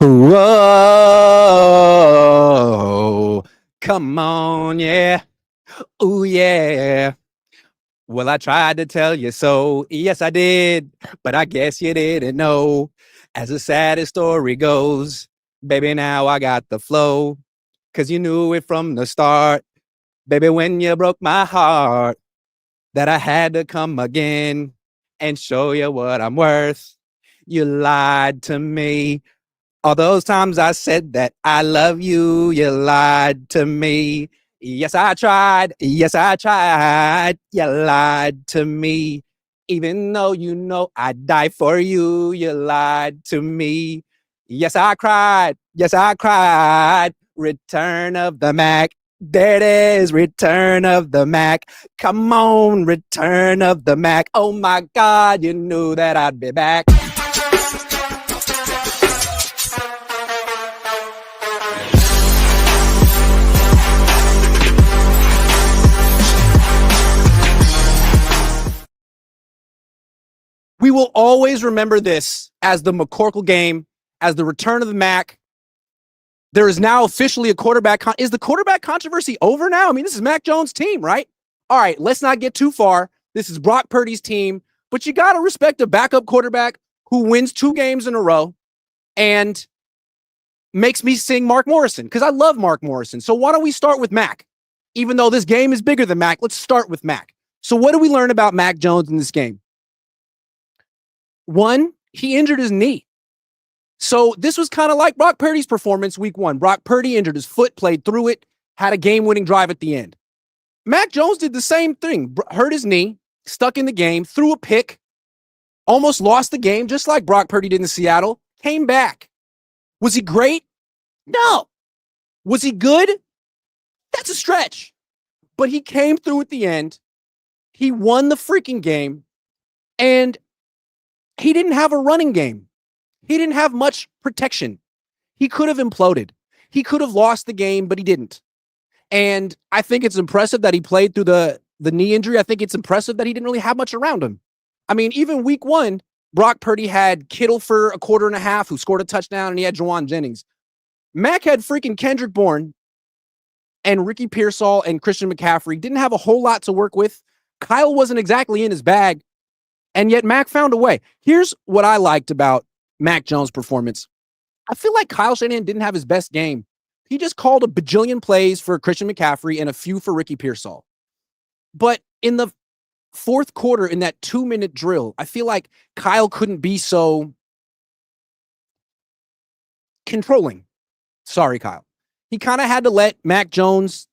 Whoa, come on, yeah. Ooh, yeah. Well, I tried to tell you so. Yes, I did. But I guess you didn't know. As the saddest story goes, baby, now I got the flow. Cause you knew it from the start. Baby, when you broke my heart, that I had to come again and show you what I'm worth. You lied to me. All those times I said that I love you, you lied to me. Yes, I tried. Yes, I tried. You lied to me. Even though you know I'd die for you, you lied to me. Yes, I cried. Yes, I cried. Return of the Mac. There it is. Return of the Mac. Come on, return of the Mac. Oh my God, you knew that I'd be back. We will always remember this as the McCorkle game, as the return of the Mac. There is now officially a quarterback. Is the quarterback controversy over now? I mean, this is Mac Jones' team, right? All right, let's not get too far. This is Brock Purdy's team, but you got to respect a backup quarterback who wins 2 games in a row and makes me sing Mark Morrison because I love Mark Morrison. So why don't we start with Mac? Even though this game is bigger than Mac, let's start with Mac. So what do we learn about Mac Jones in this game? One, he injured his knee. So this was kind of like Brock Purdy's performance week 1. Brock Purdy injured his foot, played through it, had a game-winning drive at the end. Mac Jones did the same thing, hurt his knee, stuck in the game, threw a pick, almost lost the game, just like Brock Purdy did in Seattle, came back. Was he great? No. Was he good? That's a stretch. But he came through at the end. He won the freaking game, and he didn't have a running game. He didn't have much protection. He could have imploded. He could have lost the game, but he didn't. And I think it's impressive that he played through the knee injury. I think it's impressive that he didn't really have much around him. I mean, even week 1, Brock Purdy had Kittle for a quarter and a half who scored a touchdown, and he had Jawan Jennings. Mac had freaking Kendrick Bourne and Ricky Pearsall and Christian McCaffrey. Didn't have a whole lot to work with. Kyle wasn't exactly in his bag. And yet Mac found a way. Here's what I liked about Mac Jones' performance. I feel like Kyle Shanahan didn't have his best game. He just called a bajillion plays for Christian McCaffrey and a few for Ricky Pearsall. But in the fourth quarter, in that 2-minute drill, I feel like Kyle couldn't be so controlling. Sorry, Kyle. He kind of had to let Mac Jones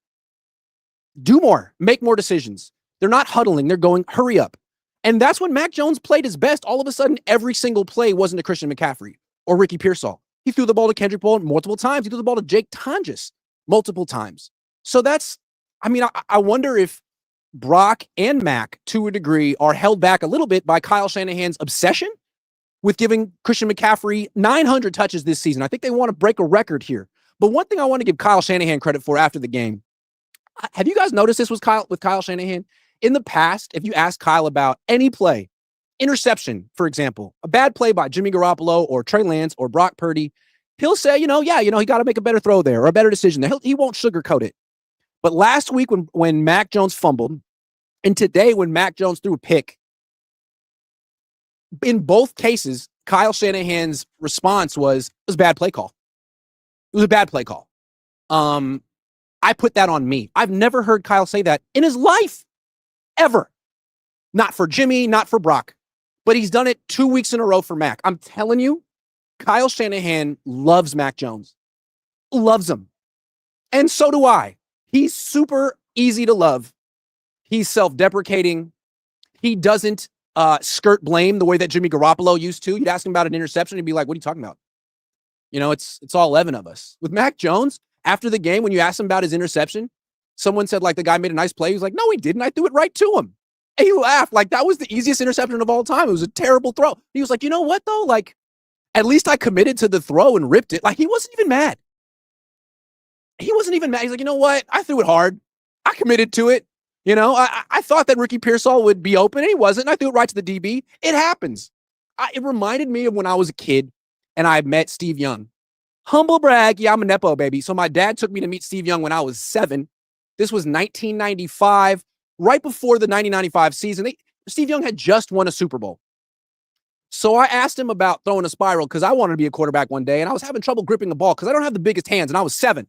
do more, make more decisions. They're not huddling. They're going, hurry up. And that's when Mac Jones played his best. All of a sudden, every single play wasn't to Christian McCaffrey or Ricky Pearsall. He threw the ball to Kendrick Bourne multiple times. He threw the ball to Jake Tonjes multiple times. So that's, I wonder if Brock and Mac, to a degree, are held back a little bit by Kyle Shanahan's obsession with giving Christian McCaffrey 900 touches this season. I think they want to break a record here. But one thing I want to give Kyle Shanahan credit for after the game, have you guys noticed this with Kyle Shanahan? In the past, if you ask Kyle about any play, interception, for example, a bad play by Jimmy Garoppolo or Trey Lance or Brock Purdy, he'll say, he got to make a better throw there or a better decision there. He won't sugarcoat it. But last week when Mac Jones fumbled, and today when Mac Jones threw a pick, in both cases, Kyle Shanahan's response was, it was a bad play call. It was a bad play call. I put that on me. I've never heard Kyle say that in his life. Ever. Not for Jimmy, not for Brock. But he's done it 2 weeks in a row for Mac. I'm telling you, Kyle Shanahan loves Mac Jones. Loves him. And so do I. He's super easy to love. He's self-deprecating. He doesn't skirt blame the way that Jimmy Garoppolo used to. You'd ask him about an interception, he'd be like, what are you talking about? It's all 11 of us. With Mac Jones, after the game, when you asked him about his interception, someone said, the guy made a nice play. He was like, no, he didn't. I threw it right to him. And he laughed. That was the easiest interception of all time. It was a terrible throw. He was like, you know what, though? At least I committed to the throw and ripped it. He wasn't even mad. He's like, you know what? I threw it hard. I committed to it. I thought that Ricky Pearsall would be open, and he wasn't. I threw it right to the DB. It happens. It reminded me of when I was a kid, and I met Steve Young. Humble brag. Yeah, I'm a Nepo, baby. So my dad took me to meet Steve Young when I was 7. This was 1995, right before the 1995 season. Steve Young had just won a Super Bowl. So I asked him about throwing a spiral because I wanted to be a quarterback one day, and I was having trouble gripping the ball because I don't have the biggest hands, and I was 7.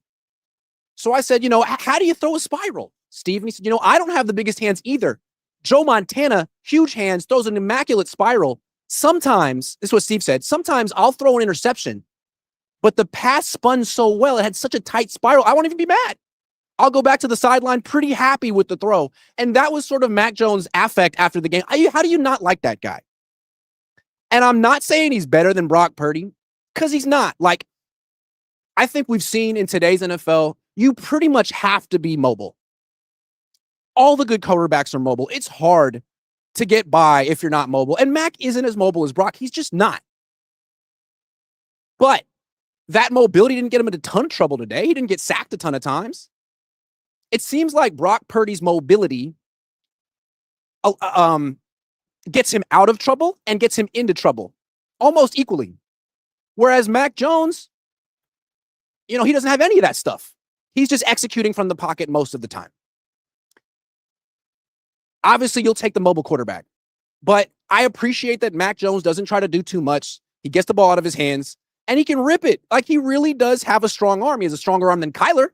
So I said, how do you throw a spiral, Steve? And he said, I don't have the biggest hands either. Joe Montana, huge hands, throws an immaculate spiral. Sometimes, this is what Steve said, sometimes I'll throw an interception, but the pass spun so well, it had such a tight spiral, I won't even be mad. I'll go back to the sideline pretty happy with the throw. And that was sort of Mac Jones' affect after the game. How do you not like that guy? And I'm not saying he's better than Brock Purdy, because he's not. Like, I think we've seen in today's NFL, you pretty much have to be mobile. All the good quarterbacks are mobile. It's hard to get by if you're not mobile. And Mac isn't as mobile as Brock. He's just not. But that mobility didn't get him into a ton of trouble today. He didn't get sacked a ton of times. It seems like Brock Purdy's mobility gets him out of trouble and gets him into trouble almost equally. Whereas Mac Jones, he doesn't have any of that stuff. He's just executing from the pocket most of the time. Obviously, you'll take the mobile quarterback. But I appreciate that Mac Jones doesn't try to do too much. He gets the ball out of his hands, and he can rip it. Like, he really does have a strong arm. He has a stronger arm than Kyler.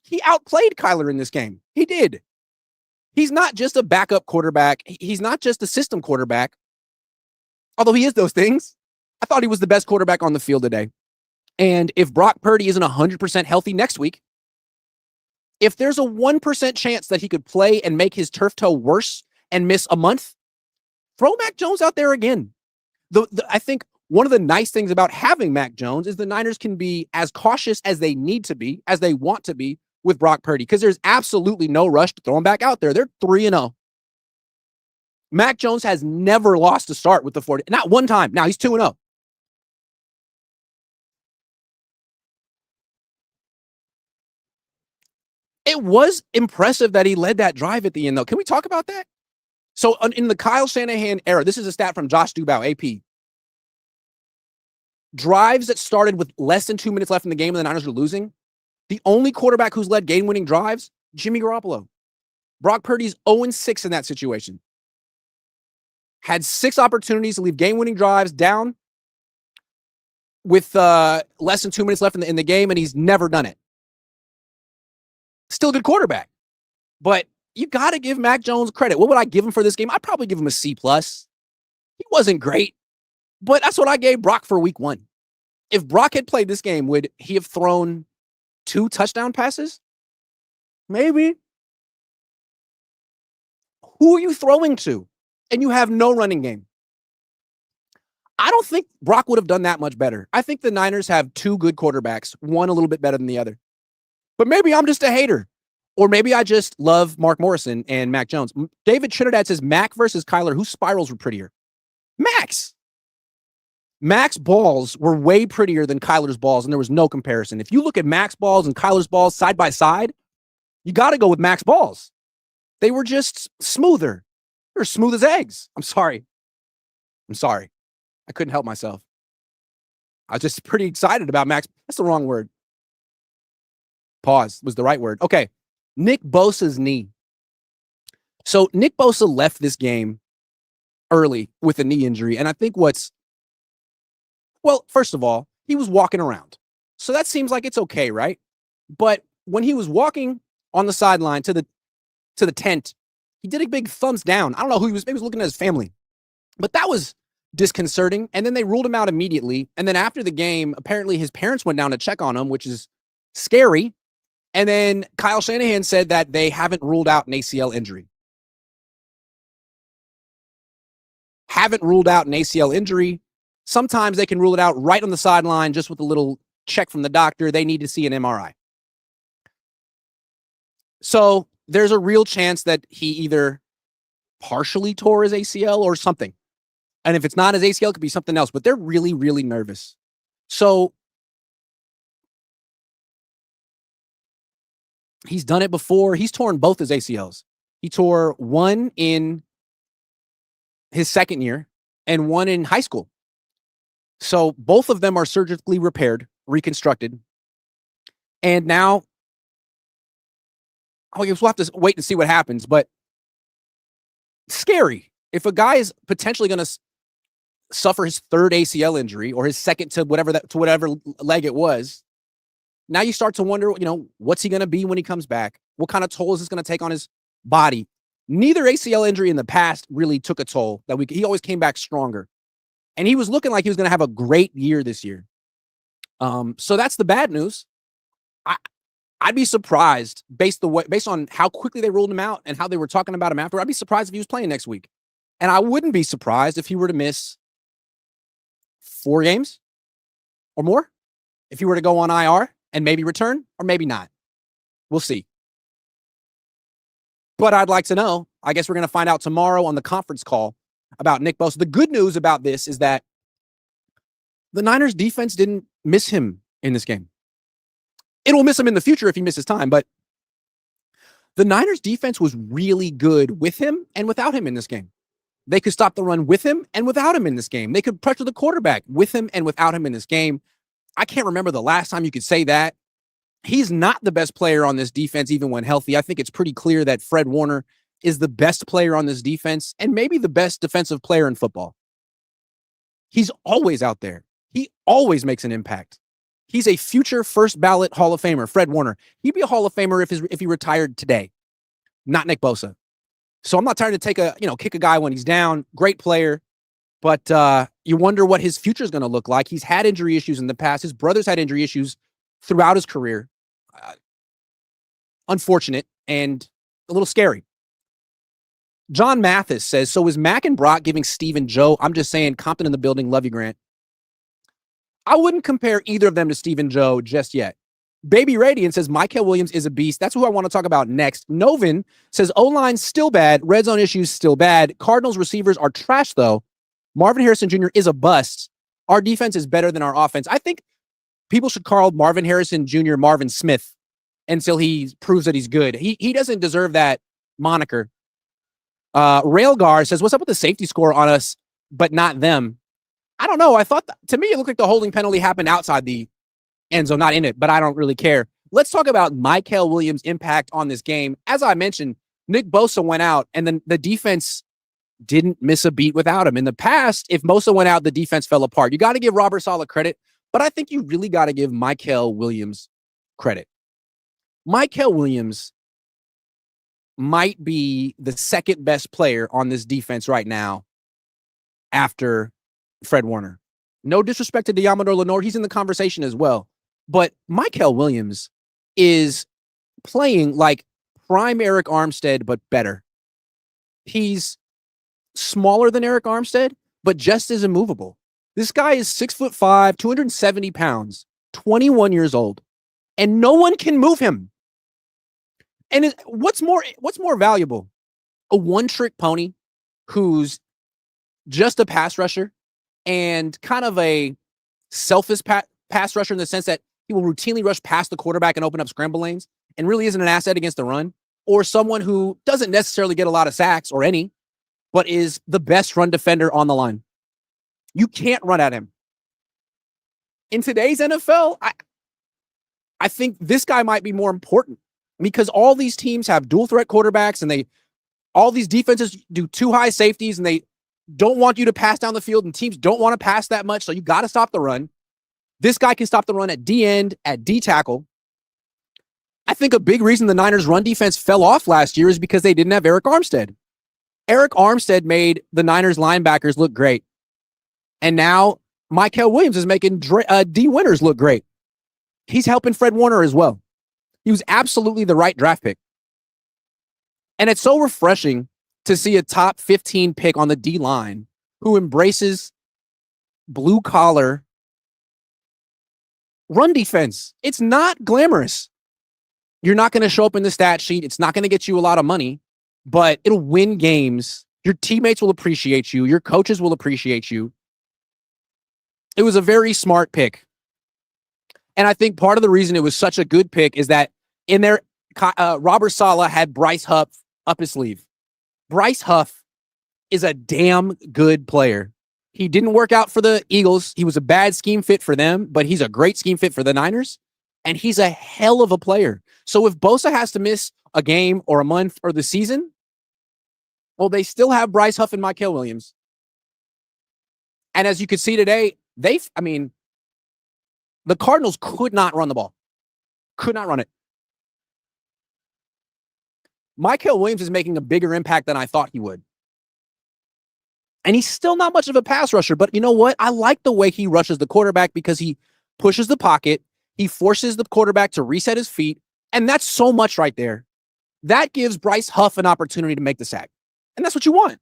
He outplayed Kyler in this game. He did. He's not just a backup quarterback. He's not just a system quarterback, although he is those things. I thought he was the best quarterback on the field today. And if Brock Purdy isn't 100% healthy next week, if there's a 1% chance that he could play and make his turf toe worse and miss a month, throw Mac Jones out there again. I think one of the nice things about having Mac Jones is the Niners can be as cautious as they need to be, as they want to be, with Brock Purdy, because there's absolutely no rush to throw him back out there. They're 3-0. Mac Jones has never lost a start with the 40. Not one time. Now he's 2-0. It was impressive that he led that drive at the end, though. Can we talk about that? So in the Kyle Shanahan era, this is a stat from Josh Dubow, AP. Drives that started with less than 2 minutes left in the game and the Niners were losing. The only quarterback who's led game-winning drives, Jimmy Garoppolo. Brock Purdy's 0-6 in that situation. Had 6 opportunities to leave game-winning drives down with less than 2 minutes left in the game, and he's never done it. Still a good quarterback. But you got to give Mac Jones credit. What would I give him for this game? I'd probably give him a C+. He wasn't great, but that's what I gave Brock for week 1. If Brock had played this game, would he have thrown 2 touchdown passes? Maybe. Who are you throwing to? And you have no running game. I don't think Brock would have done that much better. I think the Niners have 2 good quarterbacks, one a little bit better than the other. But maybe I'm just a hater. Or maybe I just love Mark Morrison and Mac Jones. David Trinidad says, Mac versus Kyler, whose spirals were prettier? Mac's. Mac's balls were way prettier than Kyler's balls, and there was no comparison. If you look at Mac's balls and Kyler's balls side by side, you got to go with Mac's balls. They were just smoother. They're smooth as eggs. I'm sorry. I couldn't help myself. I was just pretty excited about Mac's. That's the wrong word. Pause was the right word. Okay. Nick Bosa's knee. So Nick Bosa left this game early with a knee injury. And I think first of all, he was walking around. So that seems like it's okay, right? But when he was walking on the sideline to the tent, he did a big thumbs down. I don't know who he was. Maybe he was looking at his family. But that was disconcerting. And then they ruled him out immediately. And then after the game, apparently his parents went down to check on him, which is scary. And then Kyle Shanahan said that they haven't ruled out an ACL injury. Haven't ruled out an ACL injury. Sometimes they can rule it out right on the sideline just with a little check from the doctor. They need to see an MRI. So there's a real chance that he either partially tore his ACL or something. And if it's not his ACL, it could be something else. But they're really, really nervous. So he's done it before. He's torn both his ACLs. He tore one in his second year and one in high school. So both of them are surgically repaired, reconstructed. And now, I guess we'll have to wait and see what happens, but scary. If a guy is potentially going to suffer his third ACL injury or his second to whatever leg it was, now you start to wonder, what's he going to be when he comes back? What kind of toll is this going to take on his body? Neither ACL injury in the past really took a toll. He always came back stronger. And he was looking like he was going to have a great year this year. So that's the bad news. I'd be surprised based on how quickly they ruled him out and how they were talking about him after. I'd be surprised if he was playing next week. And I wouldn't be surprised if he were to miss 4 games or more. If he were to go on IR and maybe return or maybe not. We'll see. But I'd like to know. I guess we're going to find out tomorrow on the conference call about Nick Bosa. The good news about this is that the Niners defense didn't miss him in this game. It will miss him in the future if he misses time, but the Niners defense was really good with him and without him in this game. They could stop the run with him and without him in this game. They could pressure the quarterback with him and without him in this game. I can't remember the last time you could say that. He's not the best player on this defense, even when healthy. I think it's pretty clear that Fred Warner is the best player on this defense and maybe the best defensive player in football. He's always out there. He always makes an impact. He's a future first ballot Hall of Famer, Fred Warner. He'd be a Hall of Famer if he retired today, not Nick Bosa. So I'm not trying to kick a guy when he's down. Great player, but you wonder what his future is going to look like. He's had injury issues in the past. His brother's had injury issues throughout his career. Unfortunate and a little scary. John Mathis says, so is Mac and Brock giving Steve and Joe? I'm just saying, Compton in the building. Love you, Grant. I wouldn't compare either of them to Steve and Joe just yet. Baby Radiant says, Mykel Williams is a beast. That's who I want to talk about next. Novin says, O-line still bad. Red zone issues still bad. Cardinals receivers are trash, though. Marvin Harrison Jr. is a bust. Our defense is better than our offense. I think people should call Marvin Harrison Jr. Marvin Smith until he proves that he's good. He doesn't deserve that moniker. Railgar says, what's up with the safety score on us, but not them? I don't know. I thought, to me, it looked like the holding penalty happened outside the end zone, not in it, but I don't really care. Let's talk about Mykel Williams' impact on this game. As I mentioned, Nick Bosa went out, and then the defense didn't miss a beat without him. In the past, if Bosa went out, the defense fell apart. You got to give Robert Saleh credit, but I think you really got to give Mykel Williams credit. Mykel Williams might be the second best player on this defense right now after Fred Warner. No disrespect to Diamador Lenore. He's in the conversation as well. But Mykel Williams is playing like prime Eric Armstead, but better. He's smaller than Eric Armstead, but just as immovable. This guy is 6'5", 270 pounds, 21 years old, and no one can move him. And what's more valuable? A one-trick pony who's just a pass rusher and kind of a selfish pass rusher in the sense that he will routinely rush past the quarterback and open up scramble lanes and really isn't an asset against the run, or someone who doesn't necessarily get a lot of sacks or any, but is the best run defender on the line. You can't run at him. In today's NFL, I think this guy might be more important because all these teams have dual threat quarterbacks and all these defenses do too high safeties and they don't want you to pass down the field and teams don't want to pass that much. So you got to stop the run. This guy can stop the run at D end, at D tackle. I think a big reason the Niners run defense fell off last year is because they didn't have Eric Armstead. Eric Armstead made the Niners linebackers look great. And now Mykel Williams is making D Winters look great. He's helping Fred Warner as well. He was absolutely the right draft pick. And it's so refreshing to see a top 15 pick on the D line who embraces blue collar run defense. It's not glamorous. You're not going to show up in the stat sheet. It's not going to get you a lot of money, but it'll win games. Your teammates will appreciate you. Your coaches will appreciate you. It was a very smart pick. And I think part of the reason it was such a good pick is that in there, Robert Saleh had Bryce Huff up his sleeve. Bryce Huff is a damn good player. He didn't work out for the Eagles. He was a bad scheme fit for them, but he's a great scheme fit for the Niners. And he's a hell of a player. So if Bosa has to miss a game or a month or the season, well, they still have Bryce Huff and Mykel Williams. And as you could see today, the Cardinals could not run the ball. Could not run it. Mykel Williams is making a bigger impact than I thought he would. And he's still not much of a pass rusher, but you know what? I like the way he rushes the quarterback because he pushes the pocket, he forces the quarterback to reset his feet, and that's so much right there. That gives Bryce Huff an opportunity to make the sack. And that's what you want.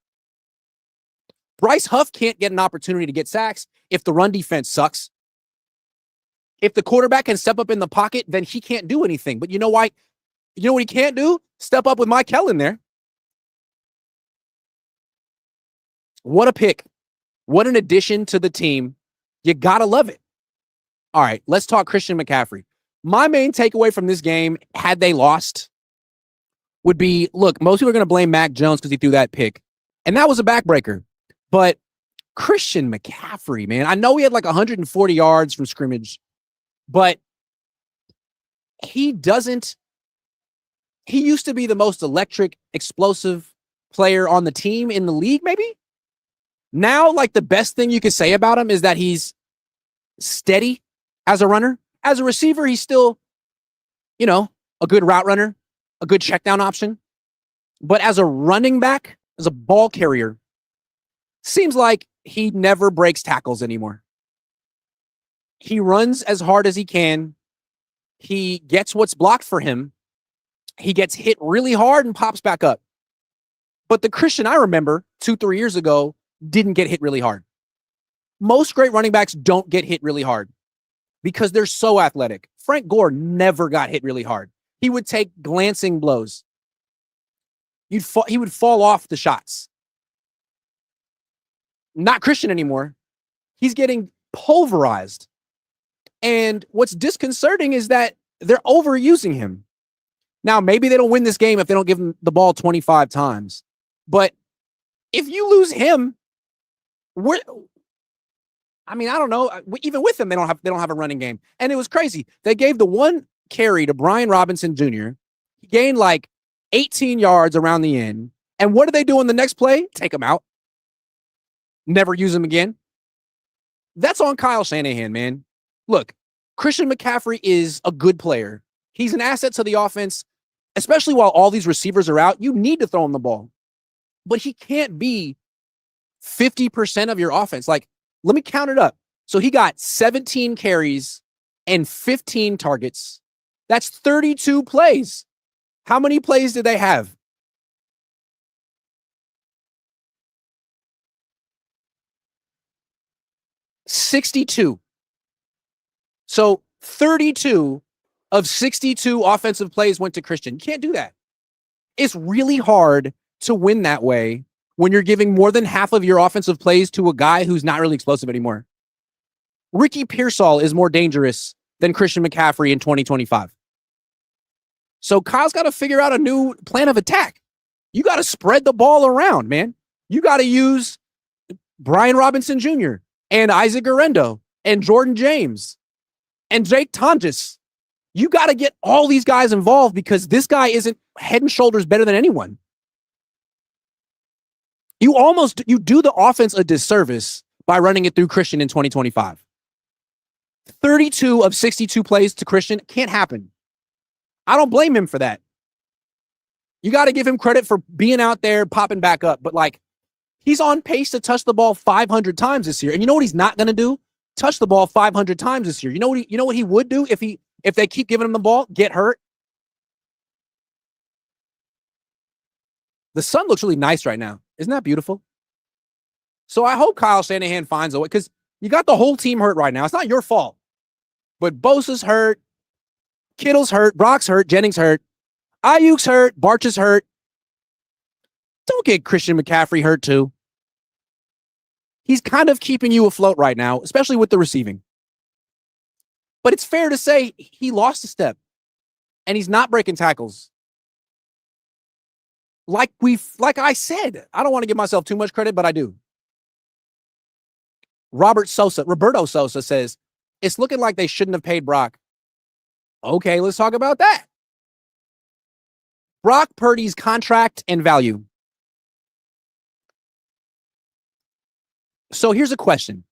Bryce Huff can't get an opportunity to get sacks if the run defense sucks. If the quarterback can step up in the pocket, then he can't do anything. But you know why? You know what he can't do? Step up with Mykel in there. What a pick. What an addition to the team. You got to love it. All right, let's talk Christian McCaffrey. My main takeaway from this game, had they lost, would be, look, most people are going to blame Mac Jones because he threw that pick. And that was a backbreaker. But Christian McCaffrey, man, I know he had like 140 yards from scrimmage, but he used to be the most electric, explosive player on the team in the league, maybe? Now, like, the best thing you could say about him is that he's steady as a runner. As a receiver, he's still, a good route runner, a good check down option. But as a running back, as a ball carrier, seems like he never breaks tackles anymore. He runs as hard as he can. He gets what's blocked for him. He gets hit really hard and pops back up. But the Christian I remember 2-3 years ago didn't get hit really hard. Most great running backs don't get hit really hard because they're so athletic. Frank Gore never got hit really hard. He would take glancing blows. He would fall off the shots. Not Christian anymore. He's getting pulverized. And what's disconcerting is that they're overusing him. Now, maybe they don't win this game if they don't give him the ball 25 times. But if you lose him, I don't know. Even with him, they don't have a running game. And it was crazy. They gave the one carry to Brian Robinson Jr. He gained like 18 yards around the end. And what do they do in the next play? Take him out. Never use him again. That's on Kyle Shanahan, man. Look, Christian McCaffrey is a good player. He's an asset to the offense, especially while all these receivers are out. You need to throw him the ball. But he can't be 50% of your offense. Like, let me count it up. So he got 17 carries and 15 targets. That's 32 plays. How many plays did they have? $62. So 32 of 62 offensive plays went to Christian. You can't do that. It's really hard to win that way when you're giving more than half of your offensive plays to a guy who's not really explosive anymore. Ricky Pearsall is more dangerous than Christian McCaffrey in 2025. So Kyle's got to figure out a new plan of attack. You got to spread the ball around, man. You got to use Brian Robinson Jr. and Isaac Arendo and Jordan James and Jake Tonjes. You got to get all these guys involved because this guy isn't head and shoulders better than anyone. You do the offense a disservice by running it through Christian in 2025. 32 of 62 plays to Christian can't happen. I don't blame him for that. You got to give him credit for being out there, popping back up. But like, he's on pace to touch the ball 500 times this year. And you know what he's not going to do? Touch the ball 500 times this year. You know what he would do if they keep giving him the ball? Get hurt. The sun looks really nice right now. Isn't that beautiful? So I hope Kyle Shanahan finds a way, because you got the whole team hurt right now. It's not your fault. But Bosa's hurt. Kittle's hurt. Brock's hurt. Jennings hurt. Ayuk's hurt. Barch is hurt. Don't get Christian McCaffrey hurt too. He's kind of keeping you afloat right now, especially with the receiving. But it's fair to say he lost a step. And he's not breaking tackles. Like I said, I don't want to give myself too much credit, but I do. Roberto Sosa says, it's looking like they shouldn't have paid Brock. Okay, let's talk about that. Brock Purdy's contract and value. So here's a question.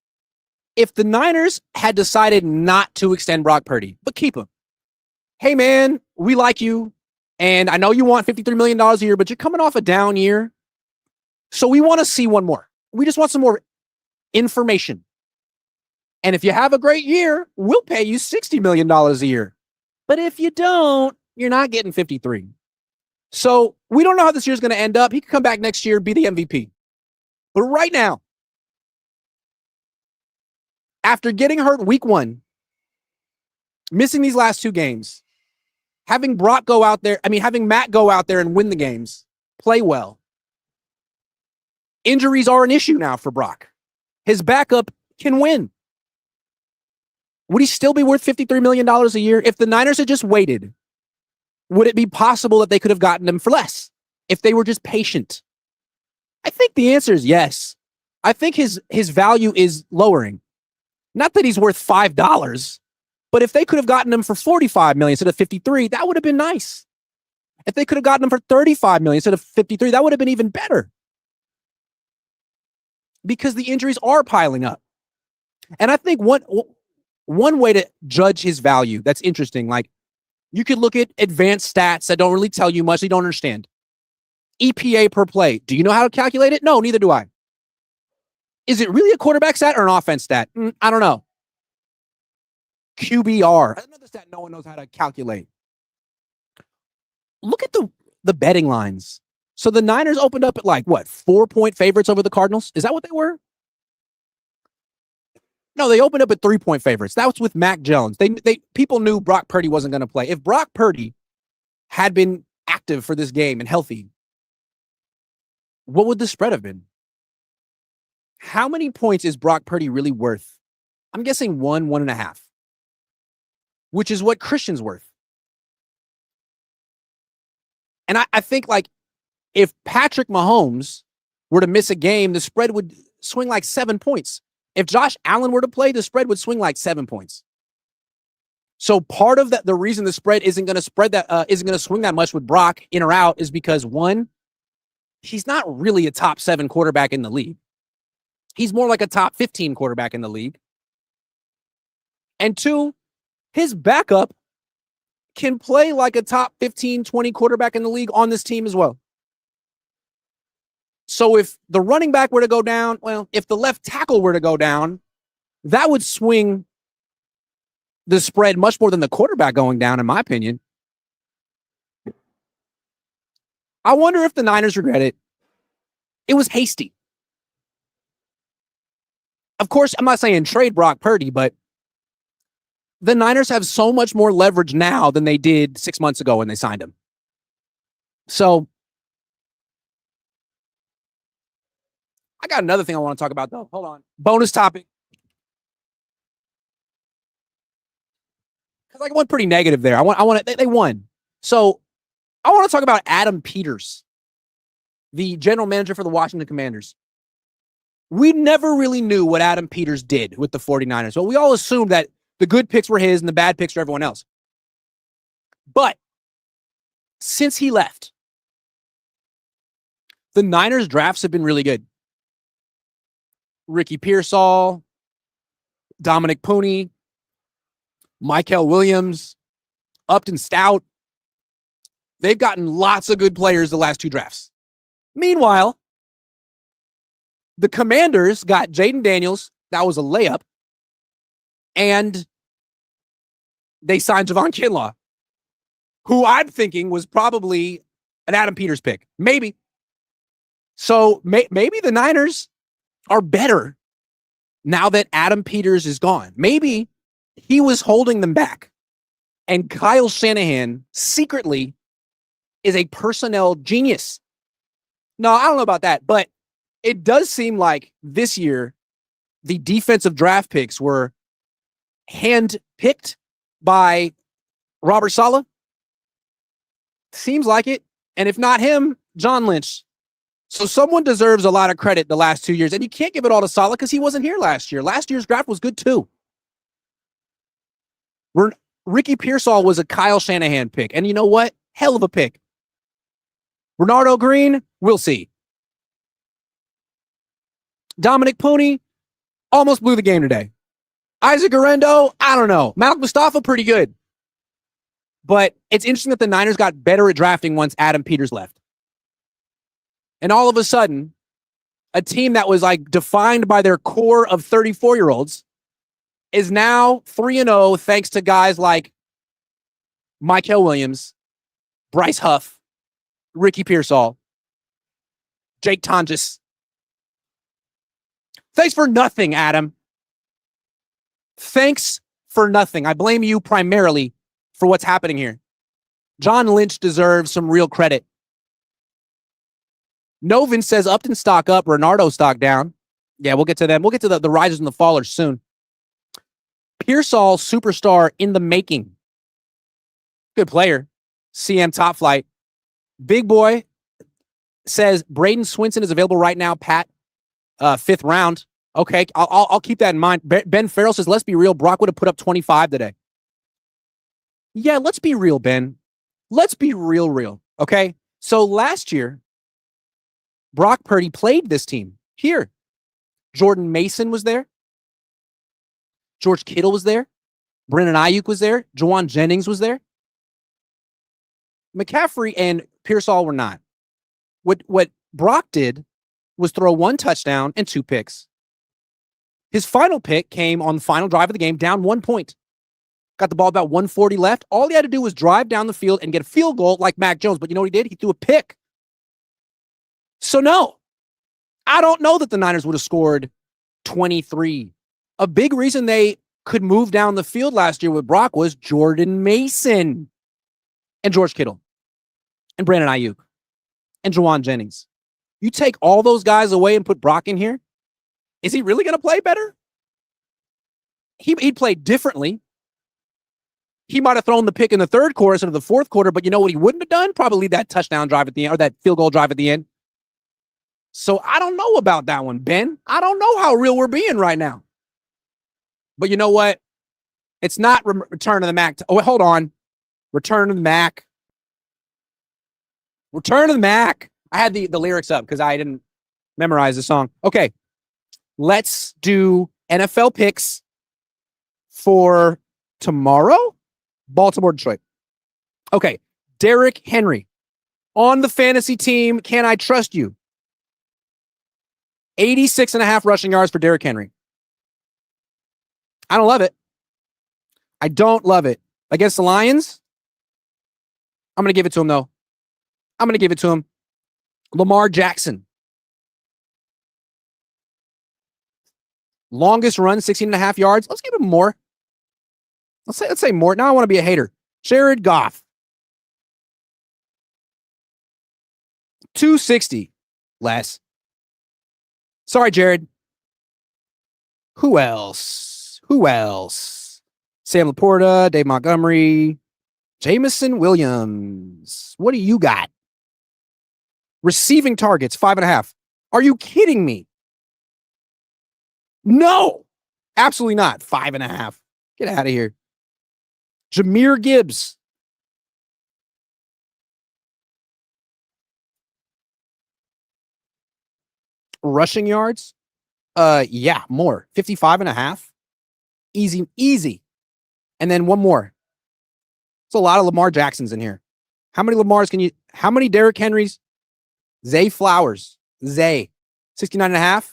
If the Niners had decided not to extend Brock Purdy, but keep him, hey, man, we like you, and I know you want $53 million a year, but you're coming off a down year, so we want to see one more. We just want some more information. And if you have a great year, we'll pay you $60 million a year. But if you don't, you're not getting 53. So we don't know how this year's going to end up. He could come back next year, be the MVP. But right now, after getting hurt week 1, missing these last 2 games, having Matt go out there and win the games, play well. Injuries are an issue now for Brock. His backup can win. Would he still be worth $53 million a year? If the Niners had just waited, would it be possible that they could have gotten him for less if they were just patient? I think the answer is yes. I think his value is lowering. Not that he's worth $5, but if they could have gotten him for $45 million instead of $53, that would have been nice. If they could have gotten him for $35 million instead of $53, that would have been even better. Because the injuries are piling up. And I think one way to judge his value that's interesting, like you could look at advanced stats that don't really tell you much, you don't understand. EPA per play. Do you know how to calculate it? No, neither do I. Is it really a quarterback stat or an offense stat? I don't know. QBR. Another stat no one knows how to calculate. Look at the betting lines. So the Niners opened up at 4-point favorites over the Cardinals? Is that what they were? No, they opened up at 3-point favorites. That was with Mac Jones. People knew Brock Purdy wasn't going to play. If Brock Purdy had been active for this game and healthy, what would the spread have been? How many points is Brock Purdy really worth? I'm guessing 1.5, which is what Christian's worth. And I think if Patrick Mahomes were to miss a game, the spread would swing 7 points. If Josh Allen were to play, the spread would swing 7 points. So part of that, the reason the spread isn't going to swing that much with Brock in or out is because 1, he's not really a top 7 quarterback in the league. He's more like a top 15 quarterback in the league. And 2, his backup can play like a top 15, 20 quarterback in the league on this team as well. So if the running back were to go down, if the left tackle were to go down, that would swing the spread much more than the quarterback going down, in my opinion. I wonder if the Niners regret it. It was hasty. Of course, I'm not saying trade Brock Purdy, but the Niners have so much more leverage now than they did 6 months ago when they signed him. So I got another thing I want to talk about, though. Hold on. Bonus topic. Because I went pretty negative there. They won. So I want to talk about Adam Peters, the general manager for the Washington Commanders. We never really knew what Adam Peters did with the 49ers. So we all assumed that the good picks were his and the bad picks were everyone else. But since he left, the Niners drafts have been really good. Ricky Pearsall, Dominic Pooney, Mykel Williams, Upton Stout. They've gotten lots of good players the last 2 drafts. Meanwhile, the Commanders got Jaden Daniels. That was a layup. And they signed Javon Kinlaw, who I'm thinking was probably an Adam Peters pick. Maybe. So maybe the Niners are better now that Adam Peters is gone. Maybe he was holding them back. And Kyle Shanahan secretly is a personnel genius. No, I don't know about that, but it does seem like this year the defensive draft picks were hand-picked by Robert Saleh. Seems like it. And if not him, John Lynch. So someone deserves a lot of credit the last 2 years, and you can't give it all to Saleh because he wasn't here last year. Last year's draft was good too. Ricky Pearsall was a Kyle Shanahan pick, and you know what? Hell of a pick. Renardo Green, we'll see. Dominic Pooney almost blew the game today. Isaac Arendo, I don't know. Malik Mustafa, pretty good. But it's interesting that the Niners got better at drafting once Adam Peters left. And all of a sudden, a team that was like defined by their core of 34-year-olds is now 3-0 thanks to guys like Mykel Williams, Bryce Huff, Ricky Pearsall, Jake Tonjes. Thanks for nothing, Adam. Thanks for nothing. I blame you primarily for what's happening here. John Lynch deserves some real credit. Novin says Upton stock up, Renardo stock down. Yeah, we'll get to them. We'll get to the risers and the fallers soon. Pearsall, superstar in the making. Good player. CM top flight. Big boy says Braden Swinson is available right now, Pat. 5th round. Okay, I'll keep that in mind. Ben Farrell says, let's be real. Brock would have put up 25 today. Yeah, let's be real, Ben. Let's be real. Okay? So last year, Brock Purdy played this team here. Jordan Mason was there. George Kittle was there. Brandon Ayuk was there. Jawan Jennings was there. McCaffrey and Pearsall were not. What Brock did was throw 1 touchdown and 2 picks. His final pick came on the final drive of the game, down 1 point. Got the ball about 140 left. All he had to do was drive down the field and get a field goal like Mac Jones. But you know what he did? He threw a pick. So no, I don't know that the Niners would have scored 23. A big reason they could move down the field last year with Brock was Jordan Mason and George Kittle and Brandon Ayuk and Jawan Jennings. You take all those guys away and put Brock in here, is he really going to play better? He'd play differently. He might have thrown the pick in the 3rd quarter instead of the 4th quarter, but you know what he wouldn't have done? Probably that touchdown drive at the end, or that field goal drive at the end. So I don't know about that one, Ben. I don't know how real we're being right now. But you know what? It's not Return of the Mac. Oh, hold on. Return of the Mac. Return of the Mac. I had the lyrics up because I didn't memorize the song. Okay. Let's do NFL picks for tomorrow. Baltimore, Detroit. Okay. Derrick Henry. On the fantasy team, can I trust you? 86.5 rushing yards for Derrick Henry. I don't love it. I don't love it. Against the Lions, I'm going to give it to him, though. I'm going to give it to him. Lamar Jackson. Longest run, 16.5 yards. Let's give him more. Let's say more. Now I want to be a hater. Jared Goff. 260 less. Sorry, Jared. Who else? Sam Laporta, Dave Montgomery, Jameson Williams. What do you got? Receiving targets, 5.5. Are you kidding me? No, absolutely not. 5.5. Get out of here. Jahmyr Gibbs. Rushing yards? Yeah, more. 55.5. Easy. And then one more. It's a lot of Lamar Jacksons in here. How many Derrick Henrys? Zay Flowers. 69.5.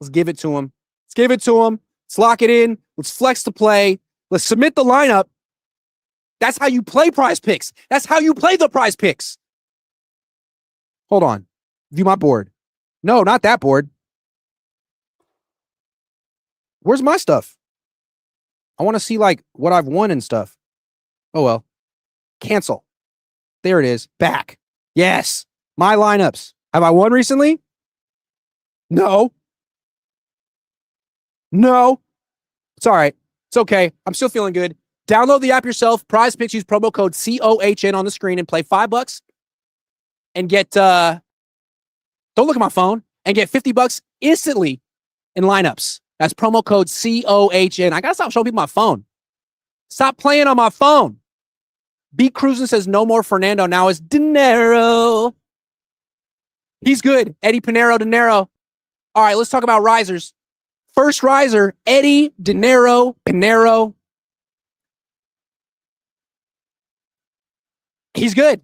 Let's give it to him. Let's lock it in. Let's flex the play. Let's submit the lineup. That's how you play PrizePicks. That's how you play the PrizePicks. Hold on. View my board. No, not that board. Where's my stuff? I want to see like what I've won and stuff. Oh well. Cancel. There it is. Back. Yes. My lineups. Have I won recently? No. It's all right. It's okay. I'm still feeling good. Download the app yourself. PrizePicks. Use promo code COHN on the screen and play $5 and get Don't look at my phone and get $50 instantly in lineups. That's promo code COHN. I got to stop showing people my phone. Stop playing on my phone. Beat Cruising says no more Fernando. Now it's Dinero. He's good. Eddie Pinero, Dinero. All right, let's talk about risers. First riser, Eddie Dinero, Pinero. He's good.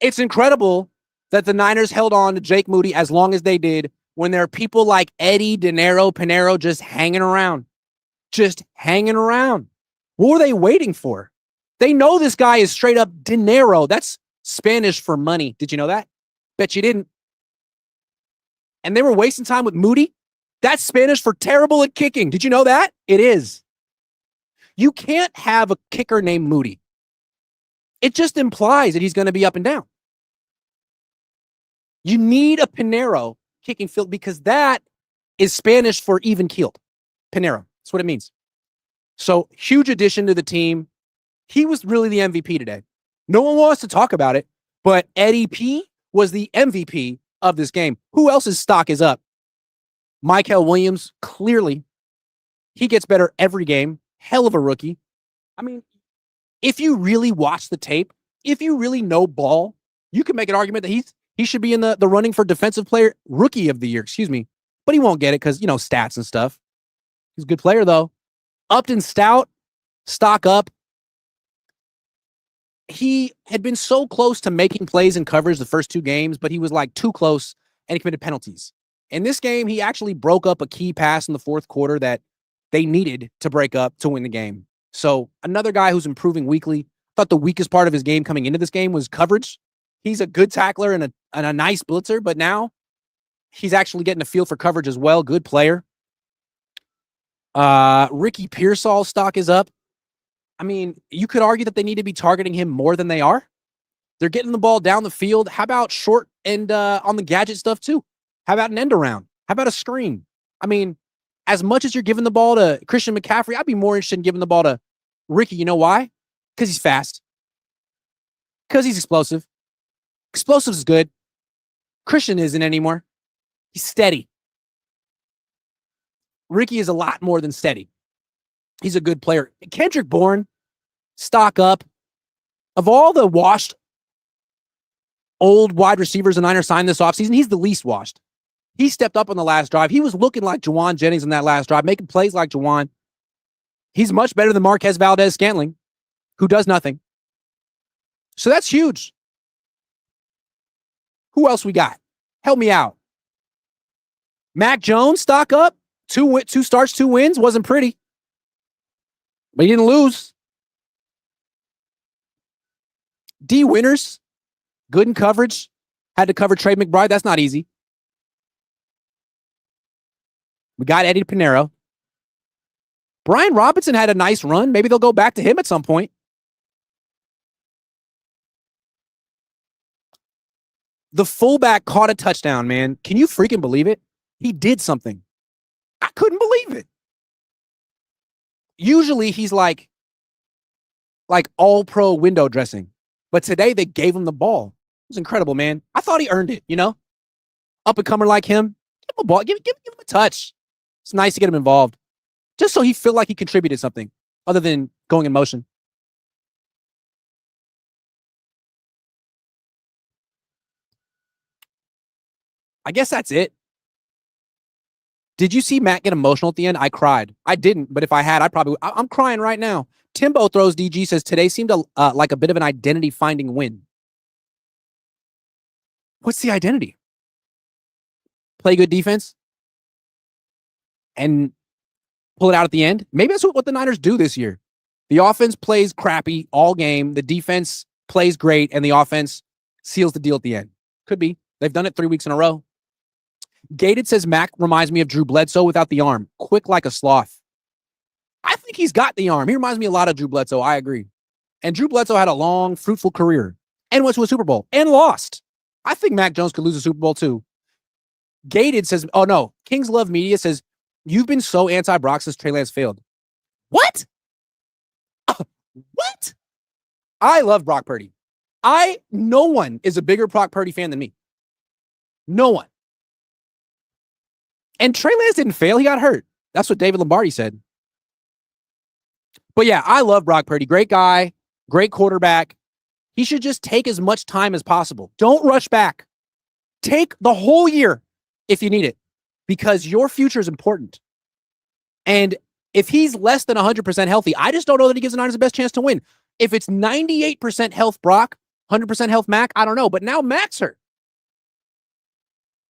It's incredible that the Niners held on to Jake Moody as long as they did when there are people like Eddie Dinero, Pinero just hanging around. Just hanging around. What were they waiting for? They know this guy is straight up dinero. That's Spanish for money. Did you know that? Bet you didn't. And they were wasting time with Moody. That's Spanish for terrible at kicking. Did you know that? It is. You can't have a kicker named Moody. It just implies that he's going to be up and down. You need a Pinero kicking field because that is Spanish for even keeled. Pinero. That's what it means. So huge addition to the team. He was really the MVP today. No one wants to talk about it, but Eddie P was the MVP of this game. Who else's stock is up? Mykel Williams, clearly. He gets better every game. Hell of a rookie. I mean, if you really watch the tape, if you really know ball, you can make an argument that he should be in the running for defensive player, rookie of the year, but he won't get it because, stats and stuff. He's a good player, though. Upton Stout, stock up. He had been so close to making plays in coverage the first two games, but he was like too close and he committed penalties. In this game, he actually broke up a key pass in the fourth quarter that they needed to break up to win the game. So another guy who's improving weekly. Thought the weakest part of his game coming into this game was coverage. He's a good tackler and a nice blitzer, but now he's actually getting a feel for coverage as well. Good player. Ricky Pearsall's stock is up. I mean, you could argue that they need to be targeting him more than they are. They're getting the ball down the field. How about short and on the gadget stuff too? How about an end around? How about a screen? I mean, as much as you're giving the ball to Christian McCaffrey, I'd be more interested in giving the ball to Ricky. You know why? Because he's fast. Because he's explosive. Explosive is good. Christian isn't anymore. He's steady. Ricky is a lot more than steady. He's a good player. Kendrick Bourne, stock up. Of all the washed old wide receivers the Niners signed this offseason, he's the least washed. He stepped up on the last drive. He was looking like Juwan Jennings in that last drive, making plays like Juwan. He's much better than Marquez Valdez-Scantling, who does nothing. So that's huge. Who else we got? Help me out. Mac Jones, stock up. Two starts, 2 wins. Wasn't pretty. But he didn't lose. D. Winters, good in coverage. Had to cover Trey McBride. That's not easy. We got Eddie Pinero. Brian Robinson had a nice run. Maybe they'll go back to him at some point. The fullback caught a touchdown, man. Can you freaking believe it? He did something. I couldn't believe it. Usually he's like all pro window dressing. But today they gave him the ball. It was incredible, man. I thought he earned it, Up and comer like him. Give him a ball. Give him a touch. It's nice to get him involved. Just so he feel like he contributed something other than going in motion. I guess that's it. Did you see Matt get emotional at the end? I cried. I didn't, but if I had, I'm crying right now. Timbo Throws DG says, today seemed like a bit of an identity-finding win. What's the identity? Play good defense? And pull it out at the end? Maybe that's what the Niners do this year. The offense plays crappy all game. The defense plays great, and the offense seals the deal at the end. Could be. They've done it 3 weeks in a row. Gated says Mac reminds me of Drew Bledsoe without the arm. Quick like a sloth. I think he's got the arm. He reminds me a lot of Drew Bledsoe. I agree. And Drew Bledsoe had a long, fruitful career and went to a Super Bowl and lost. I think Mac Jones could lose a Super Bowl too. Gated says, oh no, Kings Love Media says, you've been so anti-Brock since Trey Lance failed. What? What? I love Brock Purdy. No one is a bigger Brock Purdy fan than me. No one. And Trey Lance didn't fail. He got hurt. That's what David Lombardi said. But yeah, I love Brock Purdy. Great guy, great quarterback. He should just take as much time as possible. Don't rush back. Take the whole year if you need it, because your future is important. And if he's less than 100% healthy, I just don't know that he gives the Niners the best chance to win. If it's 98% health Brock, 100% health Mac, I don't know. But now Mac's hurt.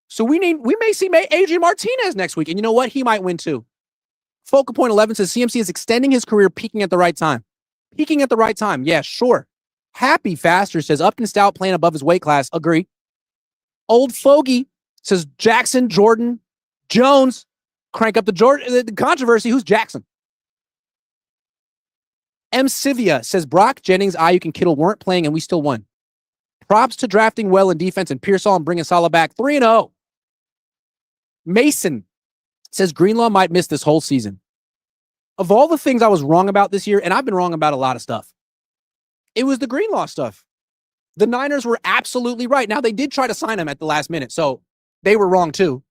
So we may see Adrian Martinez next week. And you know what? He might win too. Focal Point 11 says CMC is extending his career, peaking at the right time. Peaking at the right time. Yeah, sure. Happy Faster says Upton Stout playing above his weight class. Agree. Old Fogey says Jackson, Jordan, Jones. Crank up the controversy. Who's Jackson? M. Sivia says Brock, Jennings, Ayuk, and Kittle weren't playing and we still won. Props to drafting well in defense and Pearsall and bringing Salah back 3-0. Mason says Greenlaw might miss this whole season. Of all the things I was wrong about this year, and I've been wrong about a lot of stuff, it was the Greenlaw stuff. The Niners were absolutely right. Now, they did try to sign him at the last minute, so they were wrong too.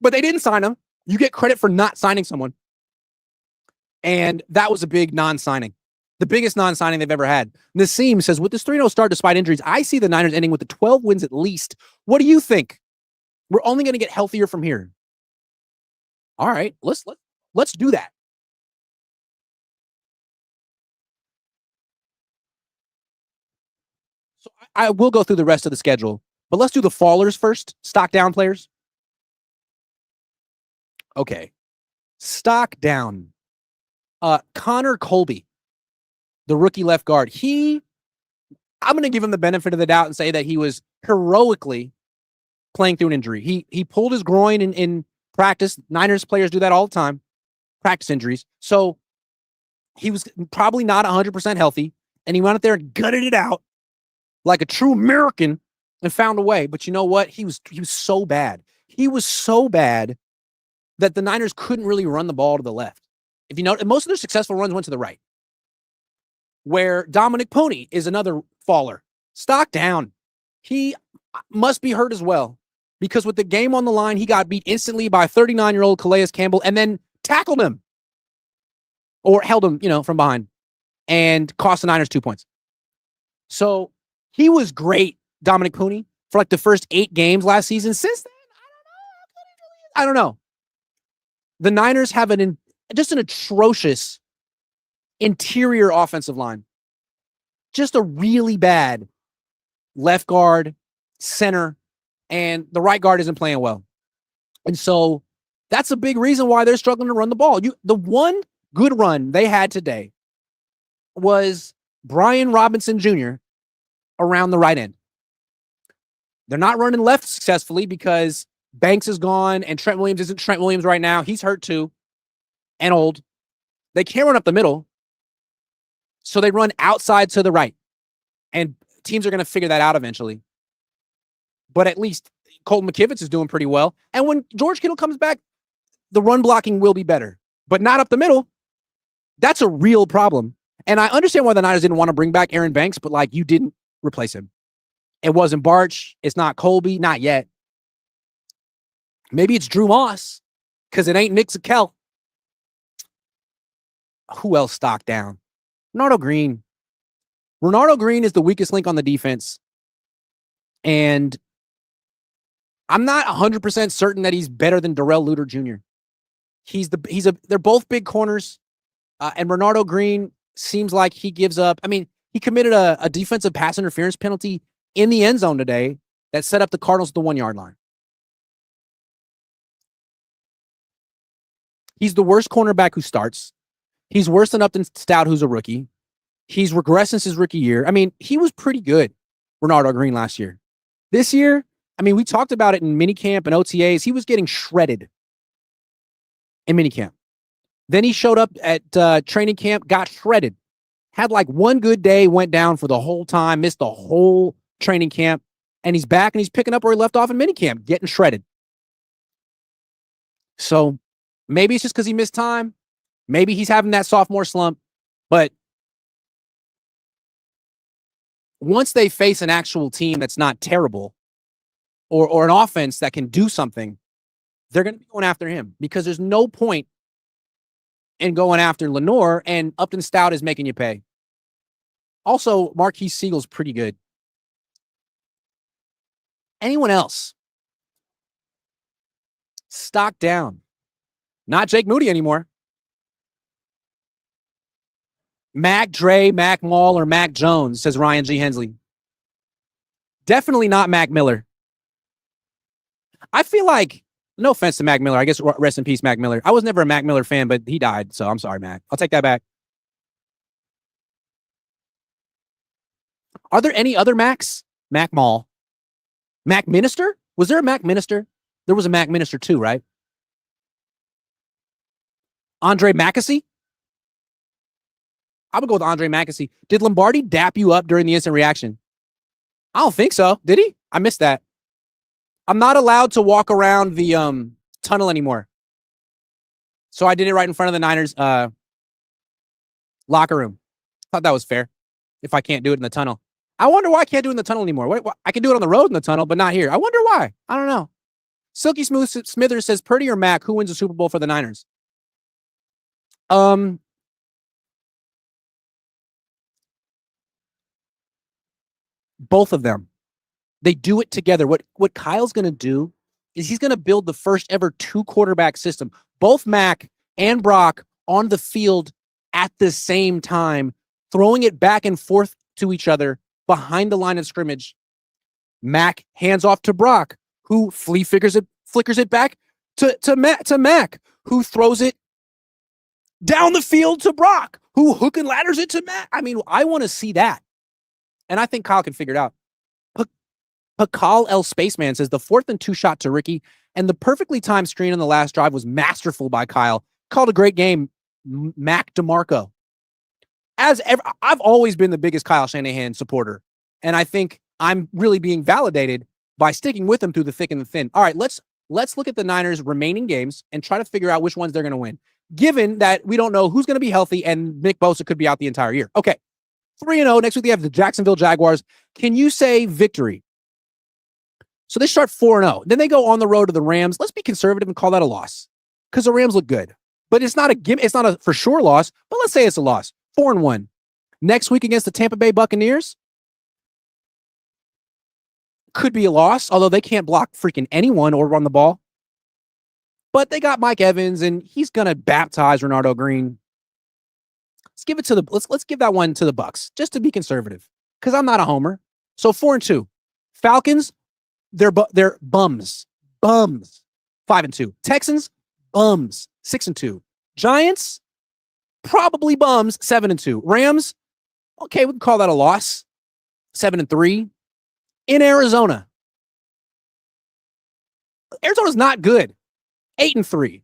But they didn't sign him. You get credit for not signing someone. And that was a big non-signing. The biggest non-signing they've ever had. Nassim says, with this 3-0 start despite injuries, I see the Niners ending with the 12 wins at least. What do you think? We're only going to get healthier from here. All right, let's do that. So I will go through the rest of the schedule, but let's do the fallers first. Stock down players. Okay. Stock down. Connor Colby, the rookie left guard. I'm going to give him the benefit of the doubt and say that he was heroically playing through an injury. He pulled his groin in practice. Niners players do that all the time. Practice injuries. So he was probably not 100% healthy, and he went out there and gutted it out like a true American and found a way. But you know what? He was so bad. He was so bad that the Niners couldn't really run the ball to the left. If you know, most of their successful runs went to the right, where Dominic Pony is another faller. Stock down. He must be hurt as well, because with the game on the line, he got beat instantly by 39-year-old Calais Campbell and then tackled him or held him, from behind and cost the Niners 2 points. So he was great, Dominic Pony, for like the first 8 games last season. Since then, I don't know. The Niners have just an atrocious interior offensive line. Just a really bad left guard, center, and the right guard isn't playing well. And so that's a big reason why they're struggling to run the ball. The one good run they had today was Brian Robinson Jr. around the right end. They're not running left successfully because Banks is gone and Trent Williams isn't Trent Williams right now. He's hurt too and old. They can't run up the middle, so they run outside to the right. And teams are going to figure that out eventually. But at least Colton McKivitz is doing pretty well. And when George Kittle comes back, the run blocking will be better. But not up the middle. That's a real problem. And I understand why the Niners didn't want to bring back Aaron Banks, but you didn't replace him. It wasn't Barch. It's not Colby. Not yet. Maybe it's Drew Moss, because it ain't Nick Zakel. Who else stocked down? Renardo Green. Renardo Green is the weakest link on the defense. And I'm not 100% certain that he's better than Darrell Luter Jr. They're both big corners. And Renardo Green seems like he gives up. I mean, he committed a defensive pass interference penalty in the end zone today that set up the Cardinals at the 1-yard line. He's the worst cornerback who starts. He's worse than Upton Stout, who's a rookie. He's regressed since his rookie year. I mean, he was pretty good, Renardo Green, last year. This year, I mean, we talked about it in minicamp and OTAs. He was getting shredded in minicamp. Then he showed up at training camp, got shredded. Had one good day, went down for the whole time, missed the whole training camp, and he's back and he's picking up where he left off in minicamp, getting shredded. So maybe it's just because he missed time. Maybe he's having that sophomore slump. But once they face an actual team that's not terrible, or an offense that can do something, they're going to be going after him because there's no point in going after Lenore, and Upton Stout is making you pay. Also, Marquise Siegel's pretty good. Anyone else? Stock down. Not Jake Moody anymore. Mac Dre, Mac Mall, or Mac Jones, says Ryan G. Hensley. Definitely not Mac Miller. I feel like, no offense to Mac Miller. I guess rest in peace, Mac Miller. I was never a Mac Miller fan, but he died, so I'm sorry, Mac. I'll take that back. Are there any other Macs? Mac Mall. Mac Minister? Was there a Mac Minister? There was a Mac Minister too, right? Andre Mackesy? I would go with Andre Mackesy. Did Lombardi dap you up during the instant reaction? I don't think so. Did he? I missed that. I'm not allowed to walk around the tunnel anymore. So I did it right in front of the Niners locker room. Thought that was fair. If I can't do it in the tunnel. I wonder why I can't do it in the tunnel anymore. Wait, I can do it on the road in the tunnel, but not here. I wonder why. I don't know. Silky Smooth Smithers says, Purdy or Mac, who wins the Super Bowl for the Niners? Both of them. They do it together. What Kyle's going to do is he's going to build the first ever 2-quarterback system. Both Mac and Brock on the field at the same time, throwing it back and forth to each other behind the line of scrimmage. Mac hands off to Brock, who flickers it back to Mac, who throws it down the field to Brock, who hook and ladders it to Mac. I mean, I want to see that. And I think Kyle can figure it out. Pakal L. Spaceman says the 4th and 2 shot to Ricky and the perfectly timed screen on the last drive was masterful by Kyle. Called a great game, Mac DeMarco. As ever, I've always been the biggest Kyle Shanahan supporter, and I think I'm really being validated by sticking with him through the thick and the thin. All right, let's look at the Niners' remaining games and try to figure out which ones they're going to win, given that we don't know who's going to be healthy and Nick Bosa could be out the entire year. Okay, 3-0. Next week, they have the Jacksonville Jaguars. Can you say victory? So they start 4-0. Then they go on the road to the Rams. Let's be conservative and call that a loss because the Rams look good. But it's not a for sure loss, but let's say it's a loss. 4-1. Next week against the Tampa Bay Buccaneers. Could be a loss, although they can't block freaking anyone or run the ball. But they got Mike Evans, and he's going to baptize Renardo Green. Let's give that one to the Bucs, just to be conservative, because I'm not a homer. So 4-2. Falcons, they're bums. 5-2. Texans, bums. 6-2. Giants, probably bums. 7-2. Rams, okay, we can call that a loss. 7-3. In Arizona. Arizona's not good. 8-3.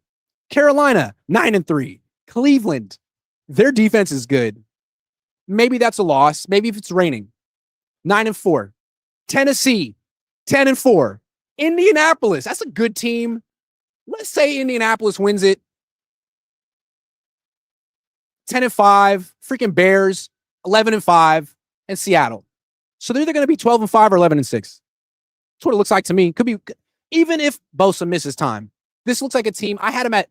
Carolina, 9-3. Cleveland, their defense is good. Maybe that's a loss. Maybe if it's raining. 9-4. Tennessee, 10-4. Indianapolis, that's a good team. Let's say Indianapolis wins it. 10-5. Freaking Bears, 11-5. And Seattle. So they're either going to be 12-5 or 11-6. That's what it looks like to me. Could be, even if Bosa misses time. This looks like a team. I had him at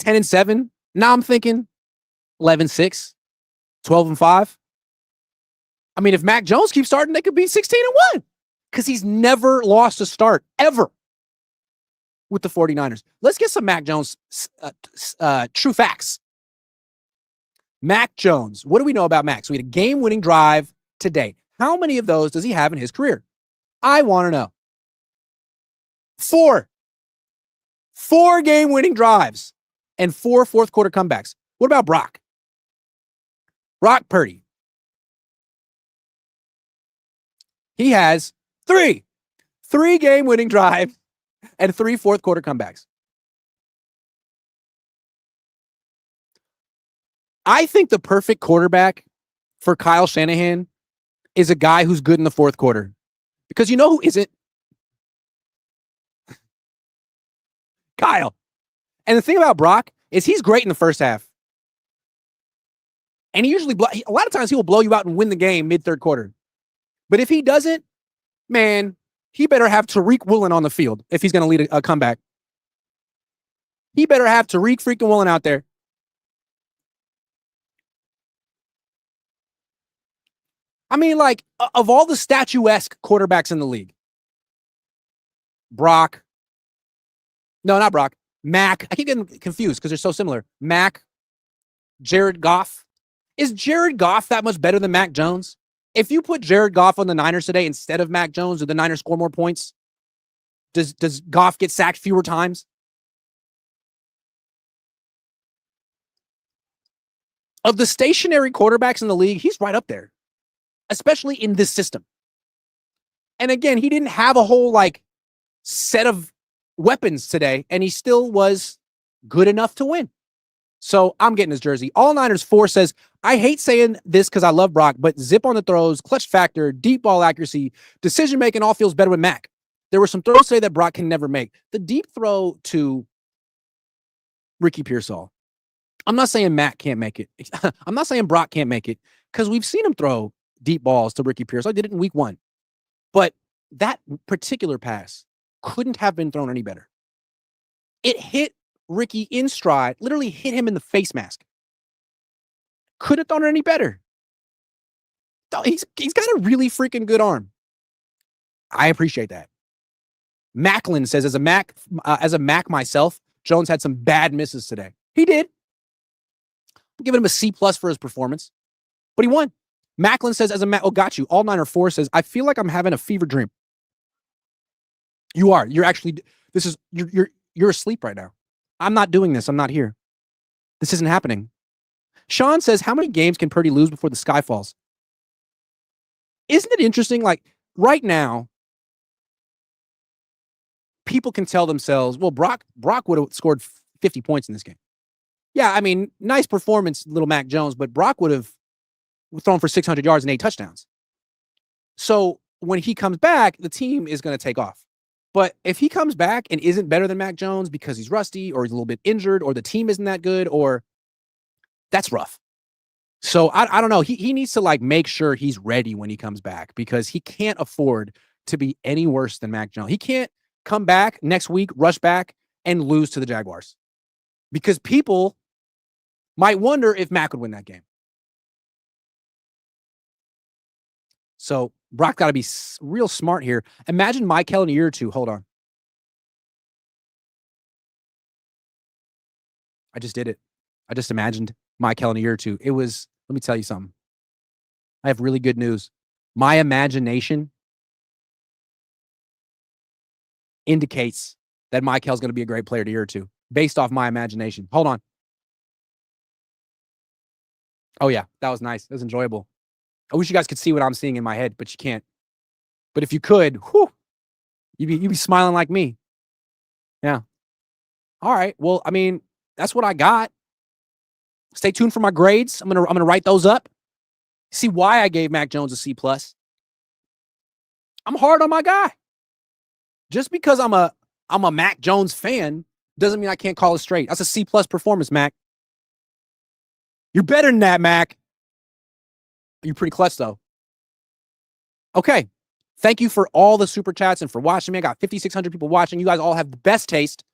10-7. Now I'm thinking 11-6, 12-5. I mean, if Mac Jones keeps starting, they could be 16-1 because he's never lost a start ever with the 49ers. Let's get some Mac Jones true facts. Mac Jones. What do we know about Mac? So we had a game-winning drive today. How many of those does he have in his career? I want to know. 4. 4 game-winning drives and 4 fourth-quarter comebacks. What about Brock? Brock Purdy. He has 3. 3 game-winning drives and 3 fourth-quarter comebacks. I think the perfect quarterback for Kyle Shanahan is a guy who's good in the fourth quarter. Because you know who isn't? Kyle. And the thing about Brock is he's great in the first half. And he usually, a lot of times he will blow you out and win the game mid-third quarter. But if he doesn't, man, he better have Tariq Woolen on the field if he's going to lead a comeback. He better have Tariq freaking Woolen out there. I mean, like, of all the statuesque quarterbacks in the league, Brock, no, not Brock, Mac. I keep getting confused because they're so similar. Mac, Jared Goff. Is Jared Goff that much better than Mac Jones? If you put Jared Goff on the Niners today instead of Mac Jones, do the Niners score more points? Does Goff get sacked fewer times? Of the stationary quarterbacks in the league, he's right up there, especially in this system. And again, he didn't have a whole like set of weapons today, and he still was good enough to win. So I'm getting his jersey. All Niners 4 says, I hate saying this because I love Brock, but zip on the throws, clutch factor, deep ball accuracy, decision making all feels better with Mac. There were some throws today that Brock can never make. The deep throw to Ricky Pearsall. I'm not saying Mac can't make it. I'm not saying Brock can't make it because we've seen him throw deep balls to Ricky Pearsall. I did it in week 1. But that particular pass couldn't have been thrown any better. It hit Ricky in stride, literally hit him in the face mask. Couldn't have thrown it any better. He's got a really freaking good arm. I appreciate that. Macklin says, as a Mac myself, Jones had some bad misses today. He did. I'm giving him a C+ for his performance, but he won. Macklin says, as a Mac, got you. All Niner 4 says, I feel like I'm having a fever dream. You are. You're actually. You're asleep right now. I'm not doing this. I'm not here. This isn't happening. Sean says, how many games can Purdy lose before the sky falls? Isn't it interesting? Like right now, people can tell themselves, well, Brock would have scored 50 points in this game. Yeah, I mean, nice performance, little Mac Jones, but Brock would have thrown for 600 yards and 8 touchdowns. So when he comes back, the team is going to take off. But if he comes back and isn't better than Mac Jones because he's rusty or he's a little bit injured or the team isn't that good, or that's rough. So I don't know. He needs to like make sure he's ready when he comes back because he can't afford to be any worse than Mac Jones. He can't come back next week, rush back, and lose to the Jaguars because people might wonder if Mac would win that game. So Brock got to be real smart here. Imagine Mykel in a year or two. Hold on. I just did it. I just imagined Mykel in a year or two. It was, let me tell you something. I have really good news. My imagination indicates that Mykel's going to be a great player in a year or two based off my imagination. Hold on. Oh, yeah. That was nice. That was enjoyable. I wish you guys could see what I'm seeing in my head, but you can't. But if you could, whew, you'd be smiling like me. Yeah. All right. Well, I mean, that's what I got. Stay tuned for my grades. I'm gonna write those up. See why I gave Mac Jones a C+. I'm hard on my guy. Just because I'm a Mac Jones fan doesn't mean I can't call it straight. That's a C+ performance, Mac. You're better than that, Mac. You're pretty clutch, though. Okay. Thank you for all the super chats and for watching me. I got 5,600 people watching. You guys all have the best taste.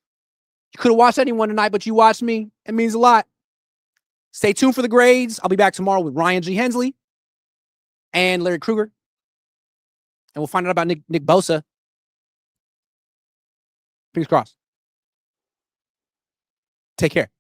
You could have watched anyone tonight, but you watched me. It means a lot. Stay tuned for the grades. I'll be back tomorrow with Ryan G. Hensley and Larry Kruger. And we'll find out about Nick Bosa. Fingers crossed. Take care.